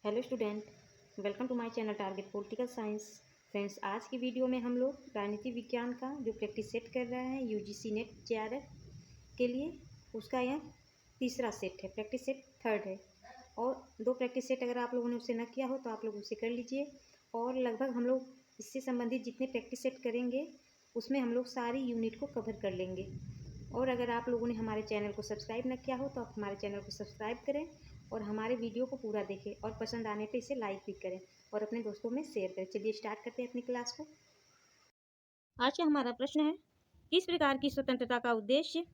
Hello student, welcome to my channel target political science. Friends, आज की video में हम लोग राजनीति विज्ञान का जो प्रैक्टिस सेट कर रहे हैं यूजीसी नेट जेआरएफ के लिए, उसका यह तीसरा सेट है, प्रैक्टिस सेट थर्ड है। और दो प्रैक्टिस सेट अगर आप लोगों ने उसे न किया हो तो आप लोग उसे कर लीजिए। और लगभग हम लोग इससे संबंधित जितने प्रैक्टिस सेट करेंगे उसमें हम लोग सारी यूनिट को कवर कर लेंगे। और अगर आप लोगों ने हमारे चैनल को सब्सक्राइब न किया हो तो आप हमारे चैनल को सब्सक्राइब करें और हमारे वीडियो को पूरा देखें और पसंद आने पे इसे लाइक भी करें और अपने दोस्तों में शेयर करें। चलिए स्टार्ट करते हैं अपनी क्लास को। आज का हमारा प्रश्न है, किस प्रकार की स्वतंत्रता का उद्देश्य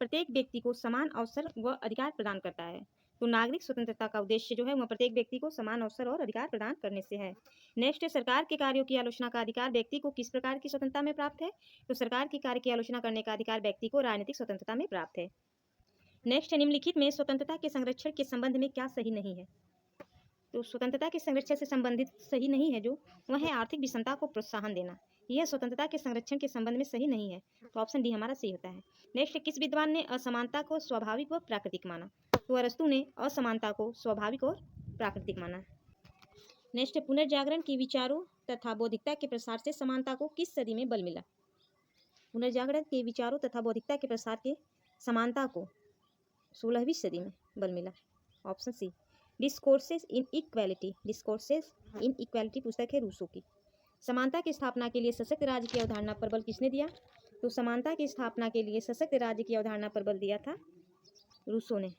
प्रत्येक व्यक्ति को समान अवसर व अधिकार प्रदान करता है? तो नागरिक स्वतंत्रता का उद्देश्य जो है वह प्रत्येक व्यक्ति को समान अवसर और अधिकार प्रदान करने से है। नेक्स्ट, सरकार के कार्यों की आलोचना का अधिकार व्यक्ति को किस प्रकार की स्वतंत्रता में प्राप्त है? तो सरकार के कार्य की आलोचना करने का अधिकार व्यक्ति को राजनीतिक स्वतंत्रता में प्राप्त है। नेक्स्ट, निम्नलिखित में स्वतंत्रता के संरक्षण के संबंध में क्या सही नहीं है? तो स्वतंत्रता के संरक्षण से संबंधित सही नहीं है जो वह है आर्थिक विषमता को प्रोत्साहन देना। यह स्वतंत्रता के संरक्षण के संबंध में सही नहीं है, तो ऑप्शन डी हमारा सही होता है। नेक्स्ट, किस विद्वान ने असमानता को स्वाभाविक व प्राकृतिक माना? तो अरस्तु ने असमानता को स्वाभाविक और प्राकृतिक माना। नेक्स्ट, पुनर्जागरण के विचारों तथा बौद्धिकता के प्रसार से समानता को किस सदी में बल मिला? पुनर्जागरण के विचारों तथा बौद्धिकता के प्रसार के समानता को 16वीं सदी में बल मिला। Option C. Discourses in equality, discourses in equality पुस्तक है रूसो की। समानता की स्थापना के लिए सशक्त राज्य की अवधारणा पर बल किसने दिया? तो समानता की स्थापना के लिए सशक्त राज्य की अवधारणा पर बल दिया था रूसो ने।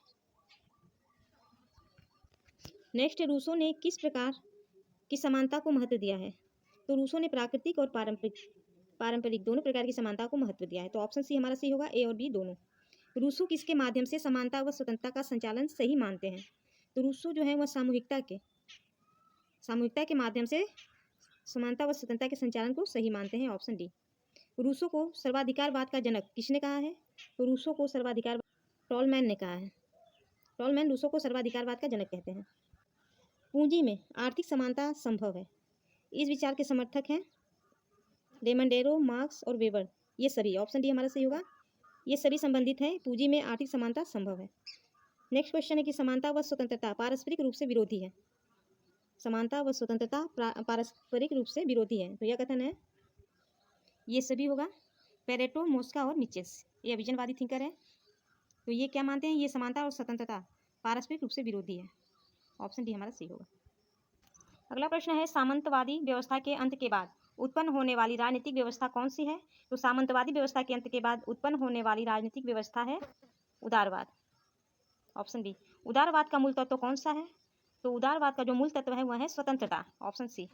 नेक्स्ट, रूसो ने किस प्रकार की समानता को महत्व दिया है? तो रूसो ने प्राकृतिक और पारंपरिक दोनों प्रकार की समानता को महत्व दिया है, तो ऑप्शन सी हमारा सही होगा, ए और बी दोनों। रूसो किसके माध्यम से समानता व स्वतंत्रता का संचालन सही मानते हैं? तो रूसो जो है वह सामूहिकता के माध्यम से समानता व स्वतंत्रता के संचालन को सही मानते हैं। Option D. रूसो को सर्वाधिकारवाद का जनक किसने कहा है? तो रूसो को सर्वाधिकार टॉलमैन ने कहा है। टॉलमैन रूसो को सर्वाधिकारवाद का जनक कहते हैं। पूंजी में आर्थिक समानता संभव है, इस विचार के समर्थक हैं रेमंडेरो, मार्क्स और वेबर। ये सभी, ऑप्शन डी हमारा सही होगा, ये सभी संबंधित हैं, पूंजी में आर्थिक समानता संभव है। नेक्स्ट क्वेश्चन है कि समानता व स्वतंत्रता पारस्परिक रूप से विरोधी है। समानता व स्वतंत्रता पारस्परिक रूप से विरोधी है, तो यह कथन है, ये सभी होगा पेरेटो, मोस्का और मिचेस, ये अभिजनवादी थिंकर है। तो ये क्या मानते हैं? ये समानता और स्वतंत्रता पारस्परिक रूप से विरोधी है। ऑप्शन डी हमारा सही होगा। अगला प्रश्न है, सामंतवादी व्यवस्था के अंत के बाद उत्पन्न होने वाली राजनीतिक व्यवस्था कौन सी है? तो सामंतवादी व्यवस्था के अंत के बाद उत्पन्न होने वाली राजनीतिक व्यवस्था है उदारवाद। Option B. उदारवाद का मूल तत्व कौन सा है? तो उदारवाद का जो मूल तत्व है वह है स्वतंत्रता। Option C.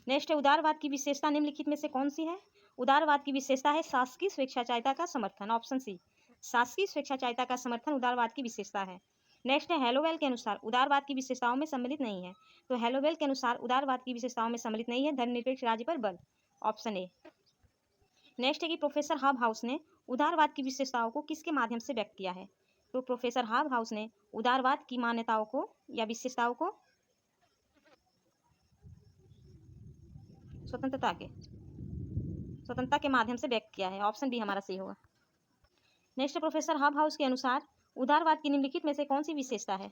नेक्स्ट है, उदारवाद की विशेषता निम्नलिखित में से कौन सी है? उदारवाद की विशेषता है शासकीय स्वेच्छाचारिता का समर्थन। Option C. शासकीय स्वेच्छाचारिता का समर्थन उदारवाद की विशेषता है। नेक्स्ट है, हेलोवेल के अनुसार उदारवाद की विशेषताओं में सम्मिलित नहीं है। तो हेलोवेल के अनुसार उदारवाद की विशेषताओं में सम्मिलित नहीं है धर्मनिरपेक्ष राज्य पर बल। Option A. नेक्स्ट है कि प्रोफेसर हॉबहाउस ने उदारवाद की विशेषताओं को किसके माध्यम से व्यक्त किया है? तो प्रोफेसर हॉबहाउस ने उदारवाद की मान्यताओं को या विशेषताओं को स्वतंत्रता के माध्यम से व्यक्त किया है। ऑप्शन बी हमारा सही होगा। नेक्स्ट, प्रोफेसर हॉबहाउस के अनुसार उदारवाद की निम्नलिखित में से कौन सी विशेषता है?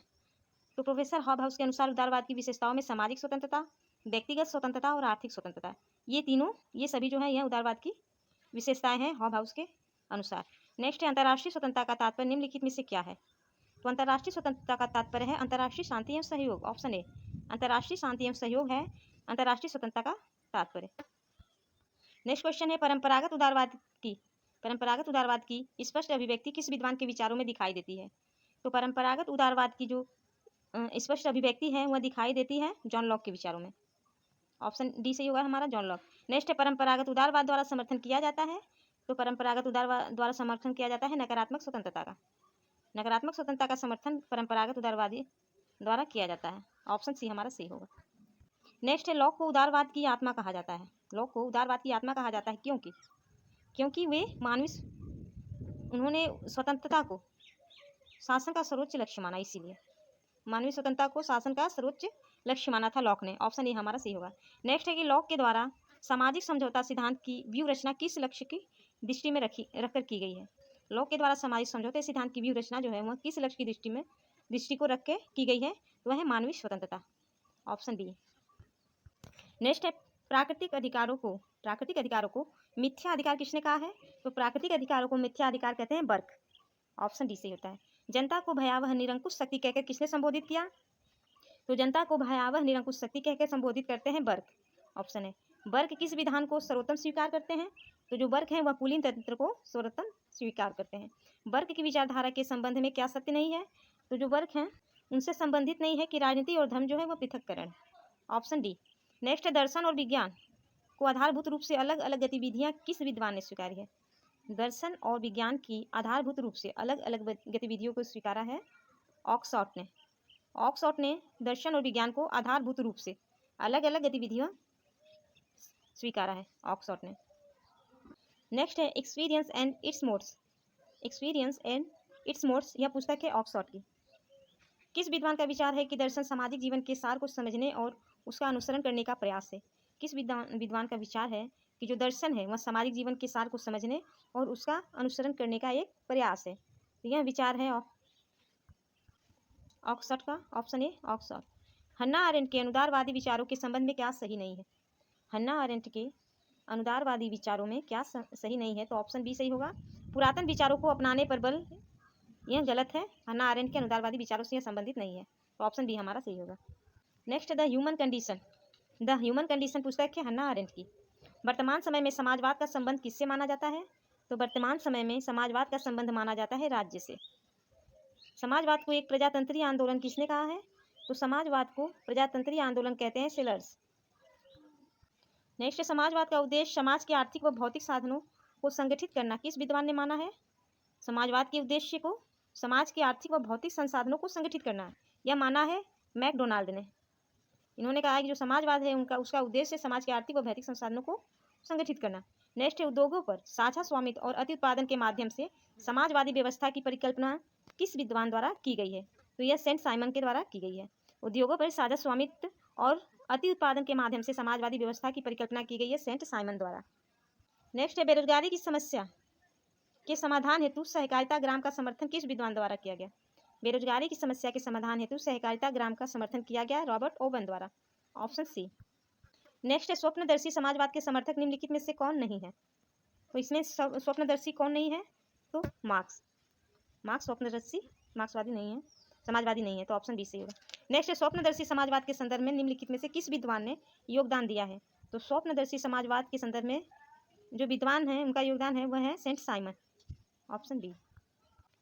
तो प्रोफेसर हॉबहाउस के अनुसार उदारवाद की विशेषताओं में सामाजिक स्वतंत्रता, व्यक्तिगत स्वतंत्रता और आर्थिक स्वतंत्रता, ये सभी जो है यह उदारवाद की विशेषताएं हैं हॉबहाउस के अनुसार। नेक्स्ट है, अंतर्राष्ट्रीय स्वतंत्रता का तात्पर्य निम्नलिखित में से क्या है? तो अंतर्राष्ट्रीय स्वतंत्रता का तात्पर्य है अंतर्राष्ट्रीय शांति एवं सहयोग। Option A. अंतर्राष्ट्रीय शांति एवं सहयोग है अंतर्राष्ट्रीय स्वतंत्रता का तात्पर्य। नेक्स्ट क्वेश्चन है, परंपरागत उदारवाद की स्पष्ट अभिव्यक्ति किस विद्वान के विचारों में दिखाई देती है? तो परंपरागत उदारवाद की जो स्पष्ट अभिव्यक्ति है वह दिखाई देती है जॉन लॉक के विचारों में। ऑप्शन डी सही होगा हमारा, जॉन लॉक। नेक्स्ट है, परंपरागत उदारवाद द्वारा समर्थन किया जाता है। तो परंपरागत उदारवाद द्वारा समर्थन किया जाता है नकारात्मक स्वतंत्रता का। नकारात्मक स्वतंत्रता का समर्थन परंपरागत उदारवादी द्वारा किया जाता है। ऑप्शन सी हमारा सही होगा। नेक्स्ट है, लॉक को उदारवाद की आत्मा कहा जाता है। लॉक को उदारवाद की आत्मा कहा जाता है क्योंकि वे उन्होंने स्वतंत्रता को शासन का सर्वोच्च लक्ष्य माना, इसीलिए मानवीय स्वतंत्रता को शासन का सर्वोच्च लक्ष्य माना था लॉक ने। ऑप्शन ए हमारा सही होगा। नेक्स्ट है कि लॉक के द्वारा सामाजिक समझौता सिद्धांत की व्यू रचना किस लक्ष्य की दृष्टि में रखकर की गई है? लॉक के द्वारा सामाजिक समझौते सिद्धांत की व्यू रचना जो है वह किस लक्ष्य की दृष्टि में दृष्टि को रख के की गई है, तो वह है मानवीय स्वतंत्रता, ऑप्शन बी। नेक्स्ट है प्राकृतिक अधिकारों को मिथ्या अधिकार किसने कहा है? तो प्राकृतिक अधिकारों को मिथ्या अधिकार कहते हैं बर्क, ऑप्शन डी सही होता है। जनता को भयावह निरंकुश शक्ति कहकर किसने संबोधित किया? तो जनता को भयावह निरंकुश शक्ति कहकर संबोधित करते हैं बर्क, ऑप्शन है। बर्क किस विधान को सर्वोत्तम स्वीकार करते हैं? तो जो बर्क हैं वह कुलीन तंत्र को सर्वोत्तम स्वीकार करते हैं। बर्क की विचारधारा के संबंध में क्या सत्य नहीं है? तो जो बर्क हैं उनसे संबंधित नहीं है कि राजनीति और धर्म जो है वह पृथककरण, ऑप्शन डी। नेक्स्ट है दर्शन और विज्ञान को आधारभूत रूप से अलग अलग गतिविधियां किस विद्वान ने स्वीकारी है? दर्शन और विज्ञान की आधारभूत रूप से अलग अलग गतिविधियों को स्वीकारा है ऑक्सफोर्ड ने। ऑक्सफोर्ड ने दर्शन और विज्ञान को आधारभूत रूप से अलग अलग गतिविधियां स्वीकारा है ऑक्सफोर्ड ने। नेक्स्ट है एक्सपीरियंस एंड इट्स मोड्स, यह पुस्तक है ऑक्सफोर्ड की। किस विद्वान का विचार है कि दर्शन सामाजिक जीवन के सार को समझने और उसका अनुसरण करने का प्रयास है? किस विद्वान का विचार है कि जो दर्शन है वह सामाजिक जीवन के सार को समझने और उसका अनुसरण करने का एक प्रयास है? तो यह विचार है ऑक्सफोर्ड का, option A Oxford. Hannah Arendt के अनुदारवादी विचारों के संबंध में क्या सही नहीं है? हन्ना अरेंट के अनुदारवादी विचारों में क्या सही नहीं है? तो ऑप्शन बी सही होगा। पुरातन विचारों को अपनाने पर बल, यह गलत है। हन्ना अरेंट के अनुदारवादी विचारों से यह संबंधित नहीं है, तो ऑप्शन बी हमारा सही होगा। नेक्स्ट द ह्यूमन कंडीशन पुस्तक है हन्ना अरेंट की। वर्तमान समय में समाजवाद का संबंध किससे माना जाता है? तो वर्तमान समय में समाजवाद का संबंध माना जाता है राज्य से। समाजवाद को एक प्रजातंत्रीय आंदोलन किसने कहा है? तो समाजवाद को प्रजातंत्रीय आंदोलन कहते हैं सेलर्स। नेक्स्ट, समाजवाद का उद्देश्य समाज के आर्थिक व भौतिक साधनों को संगठित करना किस विद्वान ने माना है? समाजवाद के उद्देश्य को समाज के आर्थिक व भौतिक संसाधनों को संगठित करना, यह माना है मैकडोनाल्ड ने। इन्होंने कहा कि जो समाजवाद है उसका उद्देश्य समाज के आर्थिक व भौतिक संसाधनों को संगठित करना। नेक्स्ट है उद्योगों पर साझा स्वामित्व और अति उत्पादन के माध्यम से समाजवादी व्यवस्था की परिकल्पना किस विद्वान द्वारा की गई है? तो यह सेंट साइमन के द्वारा की गई है। उद्योगों पर साझा स्वामित्व और अति उत्पादन के माध्यम से समाजवादी व्यवस्था की परिकल्पना की गई है सेंट साइमन द्वारा। नेक्स्ट है बेरोजगारी की समस्या के समाधान हेतु सहकारिता ग्राम का समर्थन किस विद्वान द्वारा किया गया? बेरोजगारी की समस्या के समाधान हेतु सहकारिता ग्राम का समर्थन किया गया रॉबर्ट ओवन द्वारा, ऑप्शन सी। नेक्स्ट है स्वप्नदर्शी समाजवाद के समर्थक निम्नलिखित में से कौन नहीं है? तो इसमें स्वप्नदर्शी कौन नहीं है? तो मार्क्स स्वप्नदर्शी मार्क्सवादी नहीं है, समाजवादी नहीं है, तो ऑप्शन बी सही होगा। नेक्स्ट है स्वप्नदर्शी समाजवाद के संदर्भ में निम्नलिखित में से किस विद्वान ने योगदान दिया है? तो स्वप्नदर्शी समाजवाद के संदर्भ में जो विद्वान है उनका योगदान है वह है Saint Simon, option B.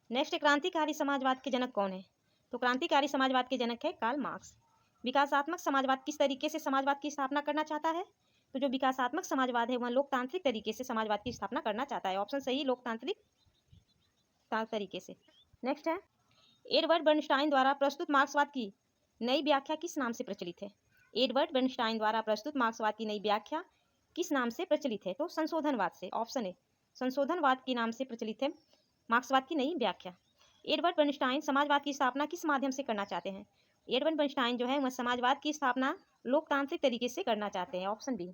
Next, क्रांतिकारी समाजवाद के जनक कौन है? तो क्रांतिकारी समाजवाद के जनक है कार्ल मार्क्स। विकासात्मक समाजवाद किस तरीके से समाजवाद की स्थापना करना चाहता है? तो जो विकासात्मक समाजवाद है वह लोकतांत्रिक तरीके से समाजवाद की स्थापना करना चाहता है, ऑप्शन सही, लोकतांत्रिक तरीके से। नेक्स्ट है एडवर्ड बर्नस्टाइन द्वारा प्रस्तुत मार्क्सवाद की नई व्याख्या किस नाम से प्रचलित है? एडवर्ड बर्नस्टाइन द्वारा प्रस्तुत मार्क्सवाद की नई व्याख्या किस नाम से प्रचलित है? तो संशोधनवाद से, ऑप्शन ए, संशोधनवाद के नाम से प्रचलित है मार्क्सवाद की नई व्याख्या। एडवर्ड बर्नस्टाइन समाजवाद की स्थापना किस माध्यम से करना चाहते हैं? एडवर्ड बर्नस्टाइन जो है वह समाजवाद की स्थापना लोकतांत्रिक तरीके से करना चाहते हैं, ऑप्शन बी।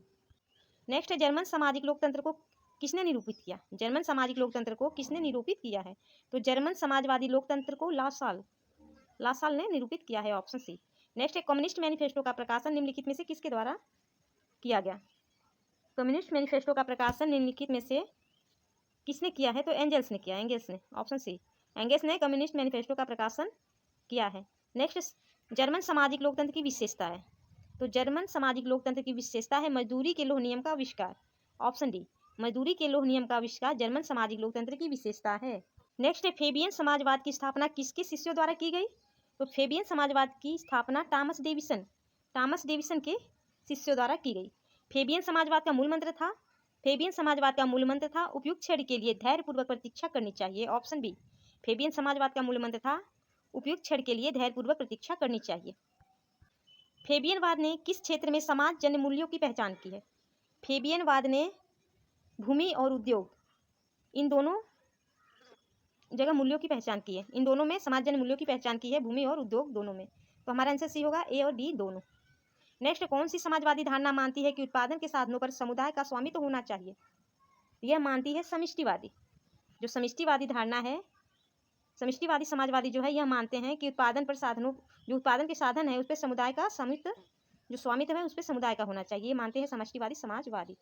नेक्स्ट है जर्मन सामाजिक लोकतंत्र को किसने निरूपित किया? जर्मन सामाजिक लोकतंत्र को किसने निरूपित किया है? तो जर्मन समाजवादी लोकतंत्र को लासाल ने निरूपित किया है, ऑप्शन सी। नेक्स्ट है कम्युनिस्ट मैनिफेस्टो का प्रकाशन निम्नलिखित में से किसके द्वारा किया गया? कम्युनिस्ट मैनिफेस्टो का प्रकाशन निम्नलिखित में से किसने किया है? तो एंगल्स ने किया, एंगल्स ने, ऑप्शन सी, एंगल्स ने कम्युनिस्ट मैनिफेस्टो का प्रकाशन किया है। नेक्स्ट, जर्मन सामाजिक लोकतंत्र की विशेषता है। तो जर्मन सामाजिक लोकतंत्र की विशेषता है मजदूरी के लौह नियम का आविष्कार, ऑप्शन डी, मजदूरी के लौह नियम का आविष्कार जर्मन सामाजिक लोकतंत्र की विशेषता है। नेक्स्ट है फेबियन समाजवाद की स्थापना किसके शिष्यों द्वारा की गई? तो फेबियन समाजवाद की स्थापना टॉमस डेविसन के शिष्यों द्वारा की गई। फेबियन समाजवाद का मूल मंत्र था उपयुक्त क्षण के लिए धैर्यपूर्वक प्रतीक्षा करनी चाहिए, ऑप्शन बी। फेबियन समाजवाद का मूल मंत्र था उपयुक्त क्षण के लिए धैर्यपूर्वक प्रतीक्षा करनी चाहिए। फेबियनवाद ने किस क्षेत्र में समाजजन्य मूल्यों की पहचान की है? फेबियनवाद ने भूमि और उद्योग इन दोनों जगह मूल्यों की पहचान की है, इन दोनों में समाजजन्य मूल्यों की पहचान की है, भूमि और उद्योग दोनों में। तो हमारा आंसर सी होगा, ए और डी दोनों। नेक्स्ट, कौन सी समाजवादी धारणा मानती है कि उत्पादन के साधनों पर समुदाय का स्वामित्व होना चाहिए? यह मानती है समष्टिवादी। जो समष्टिवादी धारणा है समष्टिवादी समाजवादी जो है यह मानते हैं कि उत्पादन पर साधनों, जो उत्पादन के साधन है उस पर समुदाय का स्वामित्व, जो स्वामित्व है उस पर समुदाय का होना चाहिए, ये मानते हैं समष्टिवादी समाजवादी।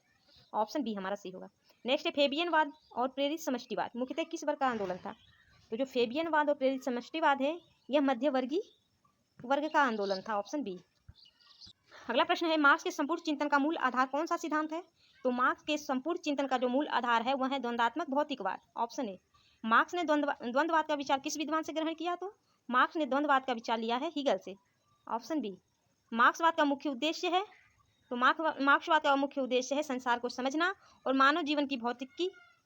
ऑप्शन बी हमारा सही होगा। नेक्स्ट है फेबियनवाद और प्रेरित समष्टिवाद मुख्यतः किस वर्ग का आंदोलन था? तो जो फेबियनवाद और प्रेरित समष्टिवाद है यह मध्यवर्गीय वर्ग का आंदोलन था। Option B. अगला प्रश्न है मार्क्स के संपूर्ण चिंतन का मूल आधार कौन सा सिद्धांत है? तो मार्क्स के संपूर्ण चिंतन का जो मूल आधार है वह है द्वंद्वात्मक भौतिकवाद। Option A. मार्क्स ने द्वंद्ववाद का विचार किस विद्वान से ग्रहण किया? तो मार्क्स ने द्वंद्ववाद का विचार लिया है हीगल से। Option B. मार्क्सवाद का मुख्य उद्देश्य है, तो मार्क्सवाद का मुख्य उद्देश्य है संसार को समझना और मानव जीवन की भौतिक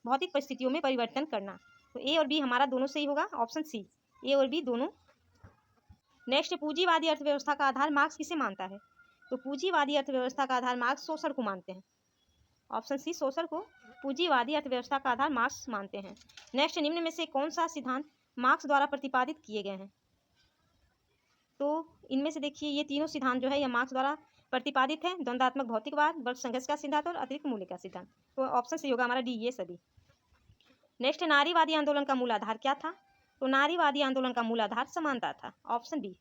परिस्थितियों में परिवर्तन करना। तो ए और बी हमारा दोनों सही होगा। ऑप्शन सी, ए और बी दोनों। नेक्स्ट पूंजीवादी अर्थव्यवस्था का आधार मार्क्स किसे मानता है? तो पूंजीवादी अर्थव्यवस्था का आधार मार्क्स शोषण को मानते हैं। ऑप्शन सी, शोषण को पूंजीवादी अर्थव्यवस्था का आधार मार्क्स मानते हैं। नेक्स्ट निम्न में से कौन सा सिद्धांत मार्क्स द्वारा प्रतिपादित किए गए हैं? तो इनमें से देखिए ये तीनों सिद्धांत जो है यह मार्क्स द्वारा प्रतिपादित है। द्वंद्वात्मक भौतिकवाद, वर्ग संघर्ष का सिद्धांत और अतिरिक्त मूल्य का सिद्धांत। तो ऑप्शन सी होगा हमारा डी, ये सभी। नेक्स्ट नारीवादी आंदोलन का मूल आधार क्या था? तो नारीवादी आंदोलन का मूल आधार समानता था। Option B.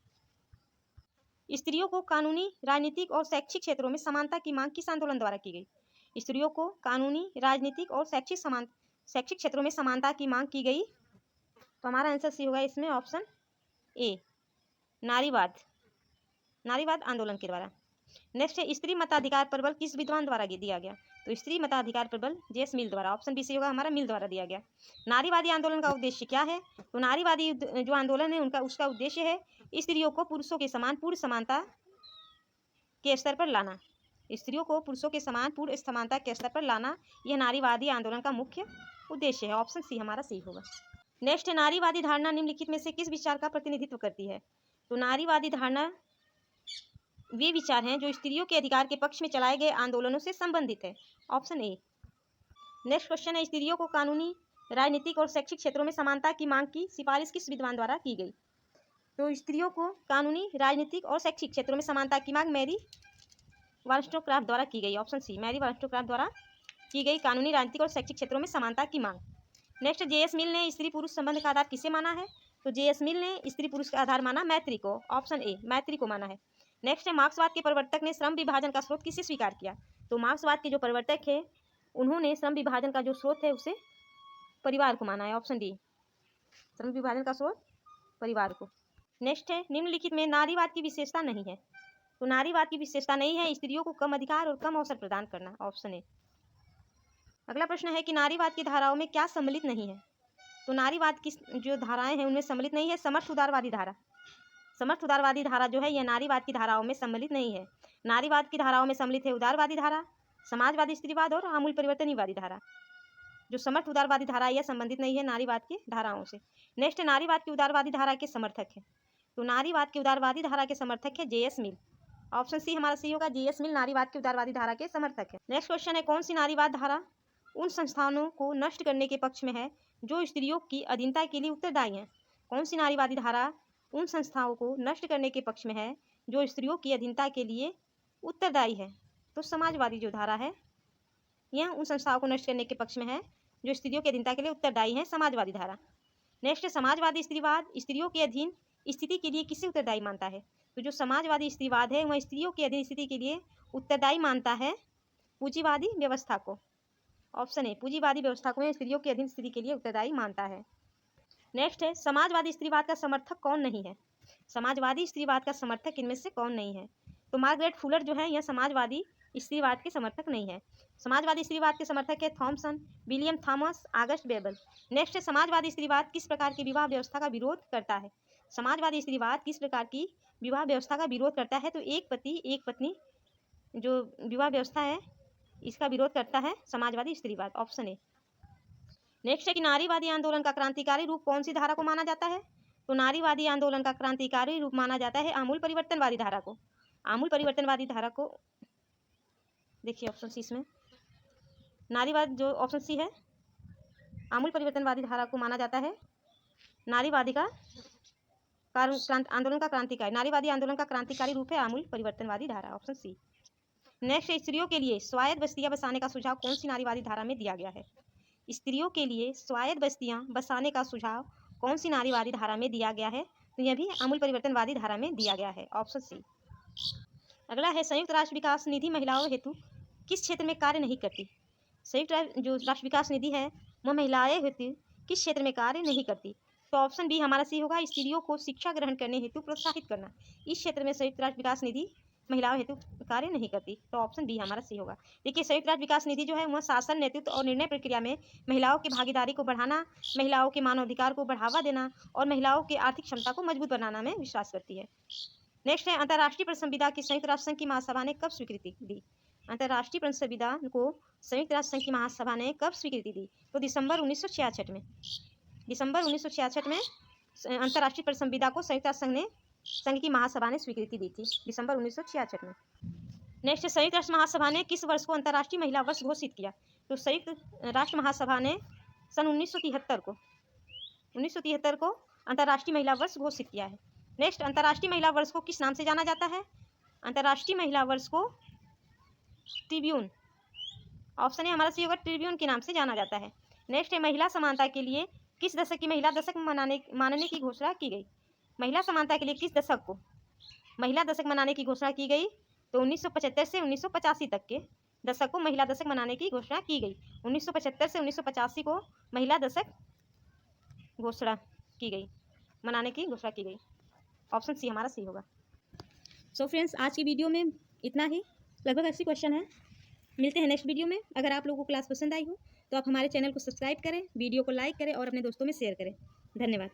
स्त्रियों को कानूनी, राजनीतिक और शैक्षिक क्षेत्रों में समानता की मांग किस आंदोलन द्वारा की गई? स्त्रियों को कानूनी, राजनीतिक और शैक्षिक क्षेत्रों में समानता की मांग की गई। तो हमारा आंसर सी होगा इसमें ऑप्शन ए, नारीवाद आंदोलन के द्वारा। नेक्स्ट है स्त्री मताधिकार पर बल किस विद्वान द्वारा दिया गया? तो स्त्री मताधिकार पर बल जे.एस. मिल द्वारा। ऑप्शन बी से होगा हमारा मिल द्वारा दिया गया। नारीवादी आंदोलन का उद्देश्य क्या है? तो नारीवादी जो आंदोलन है उसका उद्देश्य है स्त्रियों को पुरुषों के समान पूर्ण समानता के स्तर पर लाना। स्त्रियों को पुरुषों के समान पूर्ण समानता के स्तर पर लाना, यह नारीवादी आंदोलन का मुख्य उद्देश्य है। ऑप्शन सी हमारा सही होगा। नेक्स्ट नारीवादी धारणा निम्नलिखित में से किस विचार का प्रतिनिधित्व करती है? तो नारीवादी धारणा वे विचार हैं जो स्त्रियों के अधिकार के पक्ष में चलाए गए आंदोलनों से संबंधित है। Option A. नेक्स्ट क्वेश्चन है स्त्रियों को कानूनी, राजनीतिक और शैक्षिक क्षेत्रों में समानता की मांग की सिफारिश किस विद्वान द्वारा की गई? तो स्त्रियों को कानूनी, राजनीतिक और शैक्षिक क्षेत्रों में समानता की मांग मैरी वाल्स्टोक्राफ्ट द्वारा की गई। ऑप्शन सी, मैरी वाल्स्टोक्राफ्ट द्वारा की गई कानूनी, राजनीतिक और शैक्षिक क्षेत्रों में समानता की मांग। Next JS. मिल ने स्त्री पुरुष संबंध का आधार किसे माना है? तो जे.एस. मिल ने स्त्री पुरुष का आधार माना मैत्री को। ऑप्शन ए, मैत्री को माना है। नेक्स्ट है मार्क्सवाद के प्रवर्तक ने श्रम विभाजन का स्रोत किसे स्वीकार किया? तो मार्क्सवाद के जो प्रवर्तक है उन्होंने श्रम विभाजन का जो स्रोत है उसे परिवार को माना है। ऑप्शन डी, श्रम विभाजन का स्रोत परिवार को। नेक्स्ट है निम्नलिखित में नारीवाद की विशेषता नहीं है। तो नारीवाद की विशेषता नहीं है स्त्रियों को कम अधिकार और कम अवसर प्रदान करना। Option A. अगला प्रश्न है कि नारीवाद की धाराओं में क्या सम्मिलित नहीं है? तो नारीवाद की जो धाराएं हैं उनमें सम्मिलित नहीं है समर्थ उदारवादी धारा। समर्थ उदारवादी धारा जो है यह नारीवाद की धाराओं में सम्मिलित नहीं है। नारीवाद की धाराओं में सम्मिलित है उदारवादी धारा, समाजवादी स्त्रीवाद और आमूल परिवर्तनवादी धारा। जो समर्थ उदारवादी धारा यह संबंधित नहीं है नारीवाद की धाराओं से। नेक्स्ट नारीवाद की उदारवादी धारा के समर्थक है। तो नारीवाद की उदारवादी धारा के समर्थक है जे.एस. मिल। ऑप्शन सी हमारा सही होगा, जे.एस. मिल नारीवाद की उदारवादी धारा के समर्थक है। नेक्स्ट क्वेश्चन है कौन सी नारीवाद धारा उन संस्थानों को नष्ट करने के पक्ष में है जो स्त्रियों की अधीनता के लिए उत्तरदायी हैं? कौन सी नारीवादी धारा उन संस्थाओं को नष्ट करने के पक्ष में है जो स्त्रियों की अधीनता के लिए उत्तरदायी है? तो समाजवादी जो धारा है यह उन संस्थाओं को नष्ट करने के पक्ष में है जो स्त्रियों की अधीनता के लिए उत्तरदायी है, समाजवादी धारा। नेक्स्ट समाजवादी स्त्रीवाद स्त्रियों के अधीन स्थिति के लिए किसे उत्तरदायी मानता है? तो जो समाजवादी स्त्रीवाद है वह स्त्रियों की अधीन स्थिति के लिए उत्तरदायी मानता है पूंजीवादी व्यवस्था को। ऑप्शन ए, पूंजीवादी व्यवस्था को स्त्रियों की अधीन स्थिति के लिए उत्तरदायी मानता है। नेक्स्ट है समाजवादी स्त्रीवाद का समर्थक कौन नहीं है? समाजवादी स्त्रीवाद का समर्थक इनमें से कौन नहीं है? तो मार्गरेट फुलर जो है यह समाजवादी स्त्रीवाद के समर्थक नहीं है। समाजवादी स्त्रीवाद के समर्थक है Thomson, William Thomas, August Bebel. Next है समाजवादी स्त्रीवाद किस प्रकार की विवाह व्यवस्था का विरोध करता है? समाजवादी स्त्रीवाद किस प्रकार की विवाह व्यवस्था का विरोध करता है? तो एक पति एक पत्नी जो विवाह व्यवस्था है इसका विरोध करता है समाजवादी स्त्रीवाद। Option A. नेक्स्ट है कि नारीवादी आंदोलन का क्रांतिकारी रूप कौन सी धारा को माना जाता है? तो नारीवादी आंदोलन का क्रांतिकारी रूप माना जाता है आमूल परिवर्तनवादी धारा को। आमूल परिवर्तनवादी धारा को देखिए ऑप्शन सी इसमें नारीवाद जो ऑप्शन सी है आमूल परिवर्तनवादी धारा को माना जाता है नारीवादी का आंदोलन का क्रांतिकारी, नारीवादी आंदोलन का क्रांतिकारी रूप है आमूल परिवर्तनवादी धारा। Option C. नेक्स्ट स्त्रियों के लिए स्वायत्त बस्तियां बसाने का सुझाव कौन सी नारीवादी धारा में दिया गया है? स्त्रियों के लिए स्वायत्त बस्तियां बसाने का सुझाव कौन सी नारीवादी धारा में दिया गया है? तो यह भी आमूल परिवर्तनवादी धारा में दिया गया है, ऑप्शन सी। अगला है संयुक्त राष्ट्र विकास निधि महिलाओं हेतु किस क्षेत्र में कार्य नहीं करती? जो राष्ट्र विकास निधि है वह महिलाएं हेतु किस क्षेत्र में कार्य नहीं करती? तो ऑप्शन बी हमारा सी होगा, स्त्रियों को शिक्षा ग्रहण करने हेतु प्रोत्साहित करना। इस क्षेत्र में संयुक्त राष्ट्र विकास निधि महिलाओं हेतु कार्य नहीं करती, तो ऑप्शन बी हमारा सी होगा। देखिए, संयुक्त राष्ट्र विकास निधि जो है वह शासन, नेतृत्व और निर्णय प्रक्रिया में महिलाओं की भागीदारी को बढ़ाना, महिलाओं के मानवाधिकार को बढ़ावा देना और महिलाओं की आर्थिक क्षमता को मजबूत बनाना में विश्वास करती है। नेक्स्ट है, अंतर्राष्ट्रीय प्रेस संविदा की संयुक्त राष्ट्र संघ की महासभा ने कब स्वीकृति दी? अंतर्राष्ट्रीय प्रेस संविदा को संयुक्त राष्ट्र संघ की महासभा ने कब स्वीकृति दी? तो दिसंबर 1966 में। दिसंबर 1966 में अंतर्राष्ट्रीय प्रेस संविदा को संयुक्त राष्ट्र संघ की महासभा ने स्वीकृति दी थी, दिसंबर 1966 में। नेक्स्ट, संयुक्त राष्ट्र महासभा ने किस वर्ष को अंतर्राष्ट्रीय महिला वर्ष घोषित किया? तो संयुक्त राष्ट्र महासभा ने सन 1973 को अंतर्राष्ट्रीय महिला वर्ष घोषित किया है। नेक्स्ट, अंतर्राष्ट्रीय महिला वर्ष को किस नाम से जाना जाता है? अंतर्राष्ट्रीय महिला वर्ष को ट्रिब्यून, ऑप्शन ए हमारा सी होगा, ट्रिब्यून के नाम से जाना जाता है। नेक्स्ट है, महिला समानता के लिए किस दशक की महिला दशक मानने की घोषणा की गई? महिला समानता के लिए किस दशक को महिला दशक मनाने की घोषणा की गई? तो 1975 से 1985 तक के दशक को महिला दशक मनाने की घोषणा की गई। 1975 से 1985 को महिला दशक घोषणा की गई, मनाने की घोषणा की गई। ऑप्शन सी हमारा सी होगा। सो फ्रेंड्स, आज की वीडियो में इतना ही, लगभग 80 क्वेश्चन है। मिलते हैं नेक्स्ट वीडियो में। अगर आप लोगों को क्लास पसंद आई हो तो आप हमारे चैनल को सब्सक्राइब करें, वीडियो को लाइक करें और अपने दोस्तों में शेयर करें। धन्यवाद।